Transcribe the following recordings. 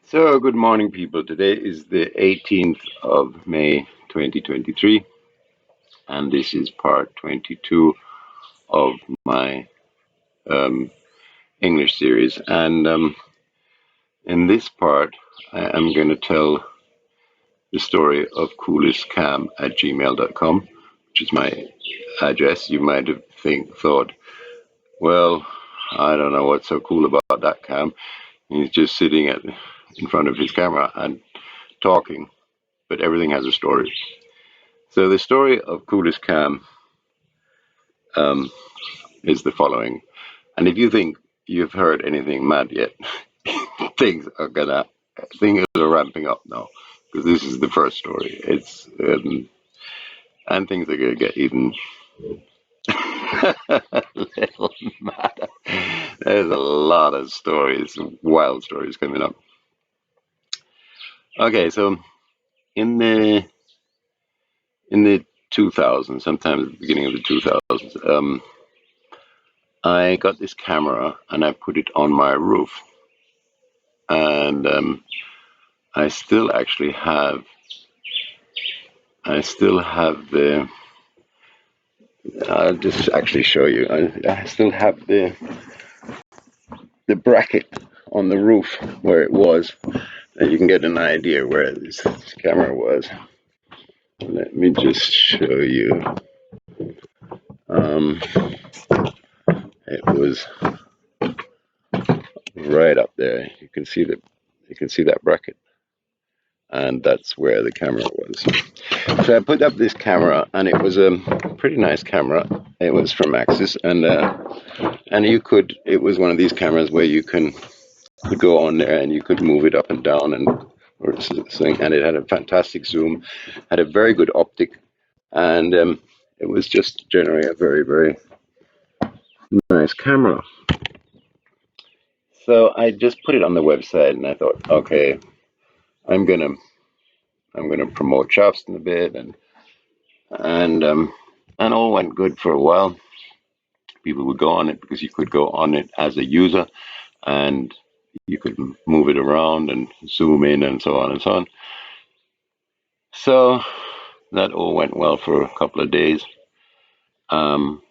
So, good morning, people. Today is the 18th of May 2023, and this is part 22 of my um, English series. And in this part, I am going to tell the story of coolestcam at gmail.com, which is my address. You might have thought, well, I don't know what's so cool about that cam. He's just sitting in front of his camera and talking, but everything has a story. So the story of Coolest Cam um, is the following. And if you think you've heard anything mad yet, things are gonna things are ramping up now because this is the first story. It's and things are gonna get even a little madder. There's a lot of stories, wild stories coming up. Okay, so in the in the 2000s, sometime at the beginning of the 2000s, I got this camera and I put it on my roof, and I still actually have the. I'll just actually show you. I still have the bracket on the roof where it was, and you can get an idea where this camera was. Let me just show you. Um, it was right up there. You can see that bracket, and that's where the camera was. So I put up this camera, and it was a pretty nice camera. It was from Axis, and you could. It was one of these cameras where you could go on there and you could move it up and down or something. And it had a fantastic zoom, had a very good optic, and it was just generally a very very nice camera. So I just put it on the website, and I thought, okay, I'm gonna I'm gonna promote Shafston a bit, and and all went good for a while. People would go on it because you could go on it as a user, and you could move it around and zoom in and so on and so on. So that all went well for a couple of days. Um,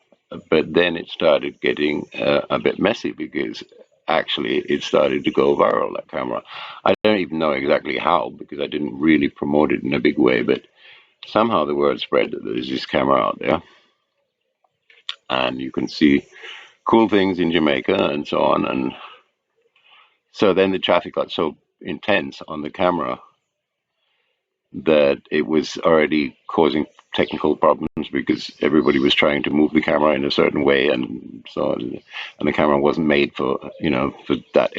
but then it started getting a bit messy because actually it started to go viral, that camera. I don't even know exactly how because I didn't really promote it in a big way, but somehow the word spread that there's this camera out there and you can see cool things in Jamaica and so on. And so then the traffic got so intense on the camera that it was already causing technical problems because everybody was trying to move the camera in a certain way and so on. And the camera wasn't made for for that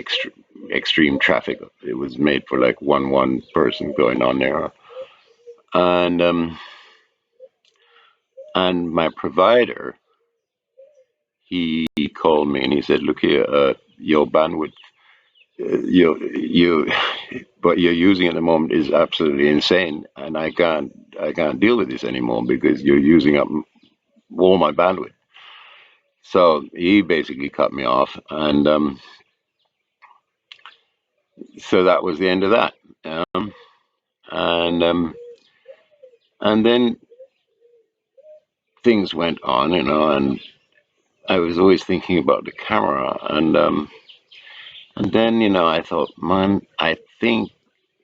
extreme traffic. It was made for like one person going on there. And and my provider, he called me and he said, look here, your bandwidth, you what you're using at the moment is absolutely insane, and I can't deal with this anymore because you're using up all my bandwidth. So he basically cut me off, and so that was the end of that. Um, and and then things went on, and I was always thinking about the camera, and then I thought, man, I think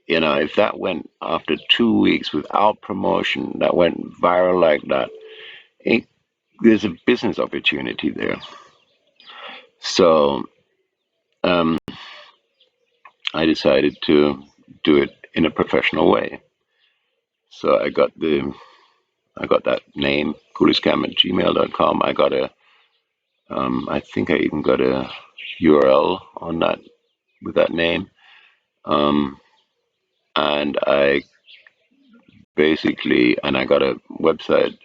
if that went after 2 weeks without promotion, that went viral like that, it, there's a business opportunity there. So um, I decided to do it in a professional way. So I got that name, coolestcam at gmail.com. I think I even got a URL on that with that name. Um, and I got a website,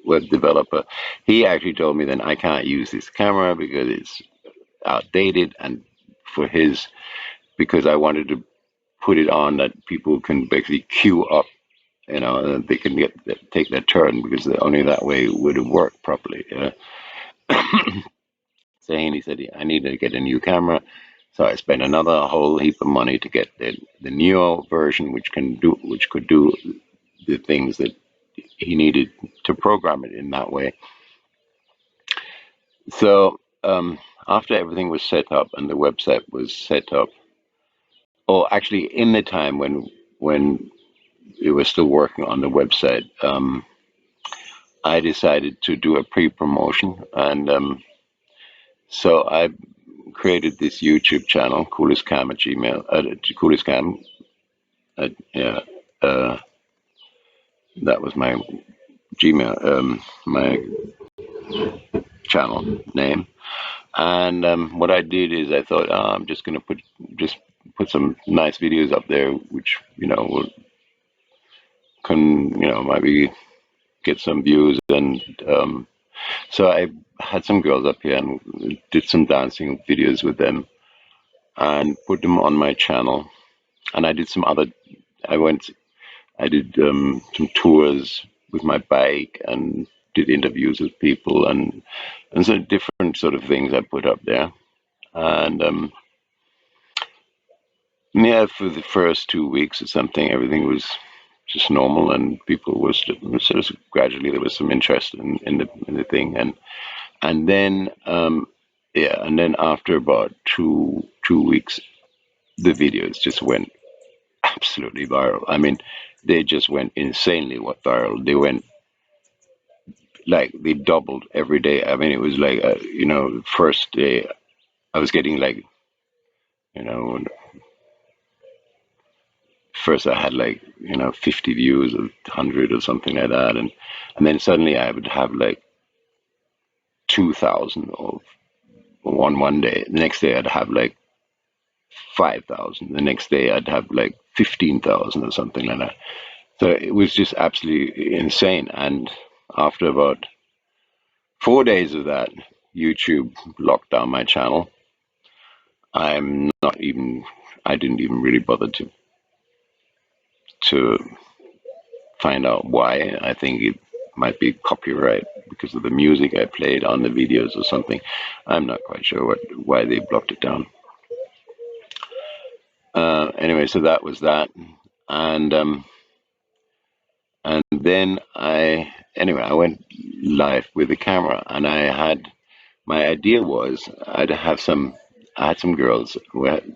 web developer. He actually told me then I can't use this camera because it's outdated, and for his, because I wanted to put it on that people can basically queue up, they can take their turn because only that way would it work properly. Saying he said I need to get a new camera, So I spent another whole heap of money to get the Neo version, which could do the things that he needed to program it in that way. So after everything was set up and the website was set up, or actually in the time when we were still working on the website, I decided to do a pre-promotion, and so I created this YouTube channel, coolestcam at Gmail, coolestcam. Yeah, uh, that was my Gmail, my channel name. And what I did is I thought, I'm just gonna put some nice videos up there, which can maybe get some views. And so I had some girls up here and did some dancing videos with them and put them on my channel. And I did some other. I did some tours with my bike and did interviews with people and so different sort of things I put up there. And yeah, for the first 2 weeks or something, everything was just normal, and people was sort of gradually there was some interest in the thing, and then yeah, and then after about two weeks, the videos just went absolutely viral. I mean, they just went insanely viral. They went like they doubled every day. I mean, it was like first day I was getting like you know first I had like 50 views or 100 or something like that, and then suddenly I would have like 2,000 or one day. The next day I'd have like 5,000. The next day I'd have like 15,000 or something like that. So it was just absolutely insane. And after about 4 days of that, YouTube locked down my channel. I'm not even. I didn't even really bother to find out why. I think it might be copyright because of the music I played on the videos or something. I'm not quite sure why they blocked it down. Anyway, so that was that, and then I went live with the camera, and my idea was I had some girls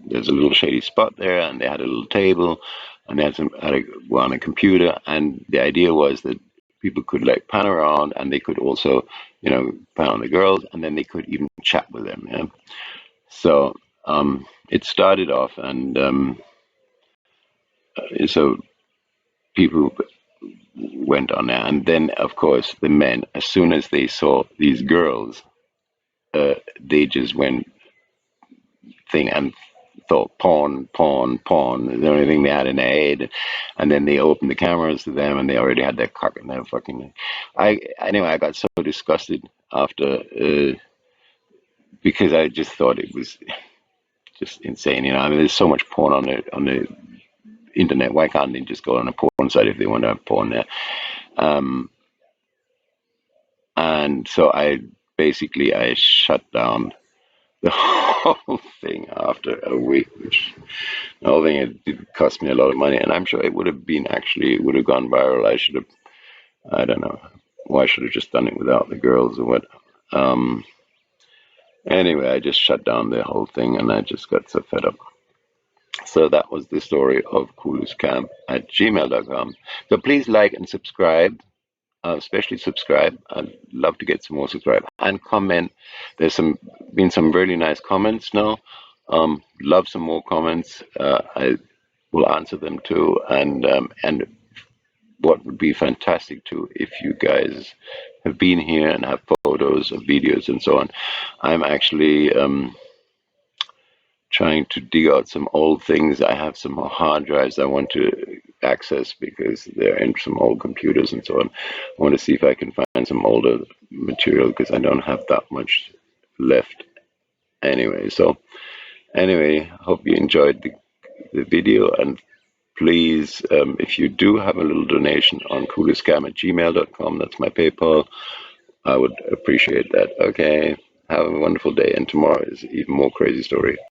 there's a little shady spot there, and they had a little table, and they were on a computer, and the idea was that people could like pan around, and they could also pan on the girls, and then they could even chat with them. Yeah. So it started off, and so people went on there, and then of course the men, as soon as they saw these girls, they just went thing and thought porn, porn, porn. The only thing they had in their head, and then they opened the cameras to them, and they already had their cock in their fucking. Anyway, I got so disgusted after because I just thought it was just insane. I mean, there's so much porn on the internet. Why can't they just go on a porn site if they want to have porn there? Um, and so I shut down the whole thing after a week, which the whole thing it did cost me a lot of money, and I'm sure it would have gone viral. I don't know, why I should have just done it without the girls or what. Um, anyway, I just shut down the whole thing, and I just got so fed up. So that was the story of coolestcam at gmail.com. So please like and subscribe. Especially subscribe. I'd love to get some more subscribe and comment. There's been some really nice comments now. Love some more comments. I will answer them too. And what would be fantastic too, if you guys have been here and have photos or videos and so on. I'm actually trying to dig out some old things. I have some hard drives I want to access because they're in some old computers and so on. I want to see if I can find some older material because I don't have that much left anyway. So anyway, hope you enjoyed the video, and please, if you do have a little donation on coolestcam at gmail.com, that's my PayPal, I would appreciate that. Okay, have a wonderful day, and tomorrow is even more crazy story.